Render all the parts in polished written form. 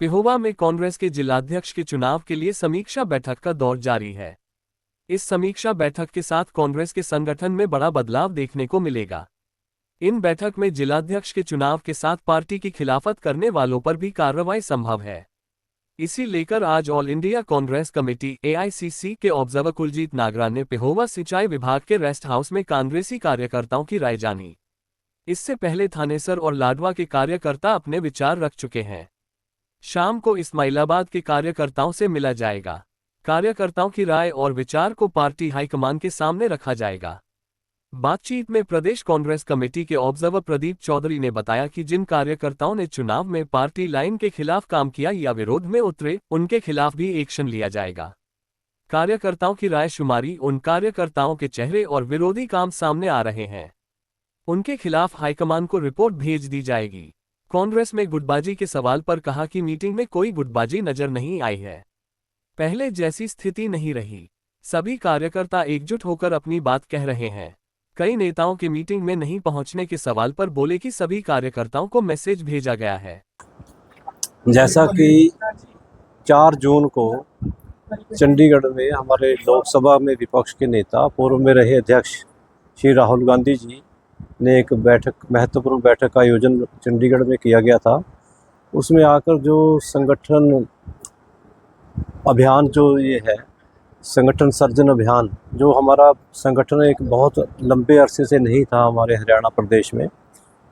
पेहोवा में कांग्रेस के जिलाध्यक्ष के चुनाव के लिए समीक्षा बैठक का दौर जारी है। इस समीक्षा बैठक के साथ कांग्रेस के संगठन में बड़ा बदलाव देखने को मिलेगा। इन बैठक में जिलाध्यक्ष के चुनाव के साथ पार्टी की खिलाफत करने वालों पर भी कार्रवाई संभव है। इसी लेकर आज all India Congress committee (AICC) के ऑब्जर्वर कुलजीत नागरा ने पेहोवा सिंचाई विभाग के रेस्ट हाउस में कांग्रेसी कार्यकर्ताओं की राय जानी। इससे पहले थानेसर और लाडवा के कार्यकर्ता अपने विचार रख चुके हैं। शाम को इस्माइलाबाद के कार्यकर्ताओं से मिला जाएगा। कार्यकर्ताओं की राय और विचार को पार्टी हाईकमान के सामने रखा जाएगा। बातचीत में प्रदेश कांग्रेस कमेटी के ऑब्जर्वर प्रदीप चौधरी ने बताया कि जिन कार्यकर्ताओं ने चुनाव में पार्टी लाइन के खिलाफ काम किया या विरोध में उतरे, उनके खिलाफ भी एक्शन लिया जाएगा। कार्यकर्ताओं की राय शुमारी उन कार्यकर्ताओं के चेहरे और विरोधी काम सामने आ रहे हैं, उनके खिलाफ हाईकमान को रिपोर्ट भेज दी जाएगी। कांग्रेस में गुटबाजी के सवाल पर कहा कि मीटिंग में कोई गुटबाजी नजर नहीं आई है। पहले जैसी स्थिति नहीं रही। सभी कार्यकर्ता एकजुट होकर अपनी बात कह रहे हैं। कई नेताओं के मीटिंग में नहीं पहुंचने के सवाल पर बोले कि सभी कार्यकर्ताओं को मैसेज भेजा गया है। जैसा कि 4 जून को चंडीगढ़ में हमारे लोकसभा में विपक्ष के नेता, पूर्व में रहे अध्यक्ष श्री राहुल गांधी जी ने एक महत्वपूर्ण बैठक का आयोजन चंडीगढ़ में किया गया था। उसमें आकर जो संगठन अभियान जो ये है, संगठन सर्जन अभियान, जो हमारा संगठन एक बहुत लंबे अरसे से नहीं था हमारे हरियाणा प्रदेश में,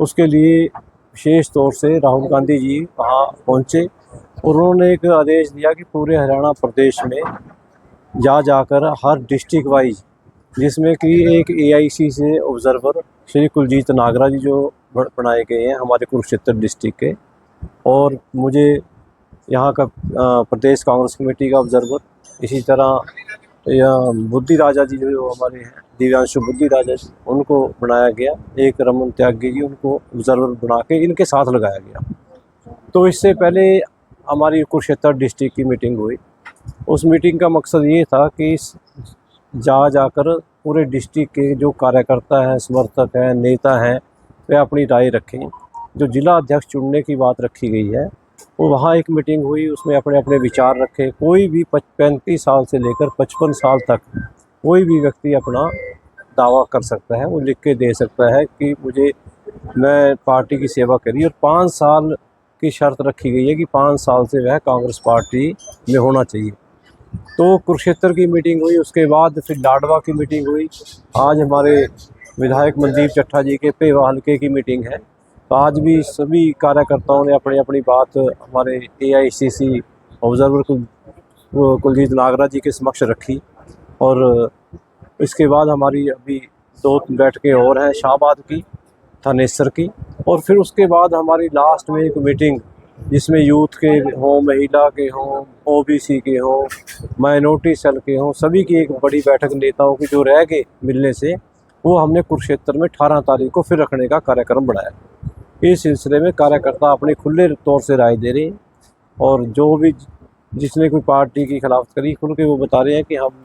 उसके लिए विशेष तौर से राहुल गांधी जी वहाँ पहुँचे और उन्होंने एक आदेश दिया कि पूरे हरियाणा प्रदेश में जाकर हर डिस्ट्रिक्ट वाइज, जिसमें कि एक AIC से ऑब्जर्वर श्री कुलजीत नागरा जी जो बनाए गए हैं हमारे कुरुक्षेत्र डिस्ट्रिक्ट के, और मुझे यहाँ का प्रदेश कांग्रेस कमेटी का ऑब्जर्वर, इसी तरह बुद्धि राजा जी जो हमारे हैं, दिव्यांशु बुद्धि राजा जी, उनको बनाया गया। एक रमन त्यागी जी, उनको ऑब्जर्वर बना के इनके साथ लगाया गया। तो इससे पहले हमारी कुरुक्षेत्र डिस्ट्रिक्ट की मीटिंग हुई। उस मीटिंग का मकसद ये था कि जाकर पूरे डिस्ट्रिक्ट के जो कार्यकर्ता हैं, समर्थक हैं, नेता हैं, वे अपनी राय रखें। जो जिला अध्यक्ष चुनने की बात रखी गई है, वो वहाँ एक मीटिंग हुई, उसमें अपने अपने विचार रखे। कोई भी 35 साल से लेकर 55 साल तक कोई भी व्यक्ति अपना दावा कर सकता है, वो लिख के दे सकता है कि मैं पार्टी की सेवा करी, और 5 साल की शर्त रखी गई है कि 5 साल से वह कांग्रेस पार्टी में होना चाहिए। तो कुरुक्षेत्र की मीटिंग हुई, उसके बाद फिर लाडवा की मीटिंग हुई। आज हमारे विधायक मनदीप चट्ठा जी के पेहोवा हल्के की मीटिंग है। तो आज भी सभी कार्यकर्ताओं ने अपनी अपनी बात हमारे AICC ऑब्जर्वर कुलजीत नागरा जी के समक्ष रखी। और इसके बाद हमारी अभी 2 बैठकें और हैं, शाहबाद की, थानेसर की, और फिर उसके बाद हमारी लास्ट में एक मीटिंग जिसमें यूथ के हों, महिला के हों, OBC के हों, माइनॉरिटी सेल के हों, सभी की एक बड़ी बैठक नेताओं की जो रह गए मिलने से, वो हमने कुरुक्षेत्र में 18 तारीख को फिर रखने का कार्यक्रम बनाया। इस सिलसिले में कार्यकर्ता अपने खुले तौर से राय दे रहे हैं, और जो भी जिसने कोई पार्टी की खिलाफत करी, खुल के वो बता रहे हैं कि हम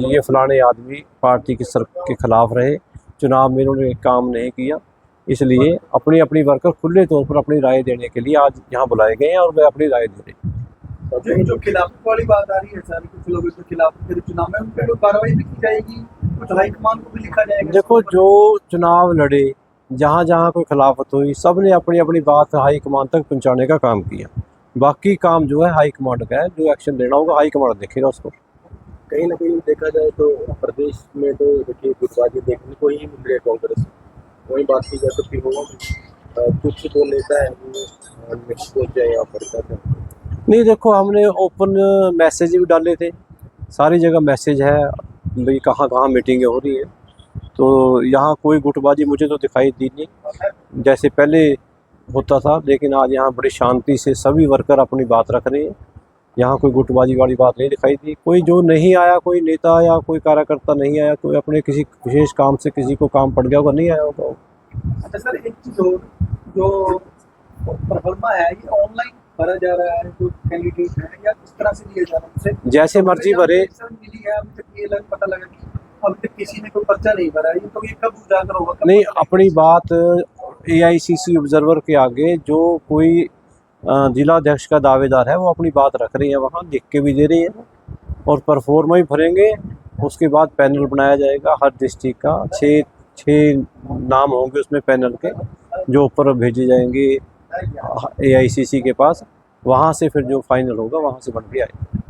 ये फलाने आदमी पार्टी के खिलाफ रहे, चुनाव में इन्होंने काम नहीं किया, इसलिए अपनी अपनी वर्कर खुले तौर पर अपनी राय देने के लिए आज यहाँ बुलाए गए हैं और वे अपनी राय दे रहे हैं। जो खिलाफ वाली बात आ रही है सर, कुछ लोगों के खिलाफ फिर चुनाव में उन पर कोई कार्रवाई भी की जाएगी, कुछ हाईकमान को भी लिखा जाएगा? देखो, जो चुनाव लड़े, जहाँ जहाँ कोई खिलाफत हुई, सब ने अपनी अपनी बात हाईकमान तक पहुँचाने का काम किया। बाकी काम जो है हाईकमांड का है, जो एक्शन लेना होगा हाईकमांड देखेगा उसको। कहीं ना कहीं देखा जाए तो प्रदेश में तो देखिए गुटबाजी देखने को ही मिल रही है कांग्रेस। वही बात की जाए तो फिर कुछ जो नेता है वो मेक्सिको जाए यहाँ पर नहीं, देखो, हमने ओपन मैसेज भी डाले थे, सारी जगह मैसेज है भाई कहाँ कहाँ मीटिंगें हो रही है। तो यहाँ कोई गुटबाजी मुझे तो दिखाई दी नहीं जैसे पहले होता था, लेकिन आज यहाँ बड़ी शांति से सभी वर्कर अपनी बात रख रहे हैं। यहाँ कोई गुटबाजी वाली बात नहीं दिखाई दी। कोई जो नहीं आया, कोई नेता या कोई कार्यकर्ता नहीं आया, कोई अपने किसी विशेष काम से किसी को काम पड़ गया होगा, नहीं आया होगा। अच्छा सर, एक चीज और, जो प्रफलमा है ये ऑनलाइन भरा जा रहा है, जो कैंडिडेट है, या किस तरह से दिया जा रहा है? जैसे मर्जी भरे। मिली है अभी तक, ये पता लगा कि अभी तक किसी ने कोई पर्चा नहीं भरा है, तो ये कब उजागर होगा? नहीं, अपनी बात AICC ऑब्जर्वर के आगे जो कोई जिला अध्यक्ष का दावेदार है वो अपनी बात रख रही है, वहाँ लिख के भी दे रही है और परफॉर्मा ही भरेंगे। उसके बाद पैनल बनाया जाएगा हर डिस्ट्रिक्ट का, छः नाम होंगे उसमें पैनल के, जो ऊपर भेजे जाएंगे AICC के पास, वहाँ से फिर जो फाइनल होगा वहाँ से बन के आएगा।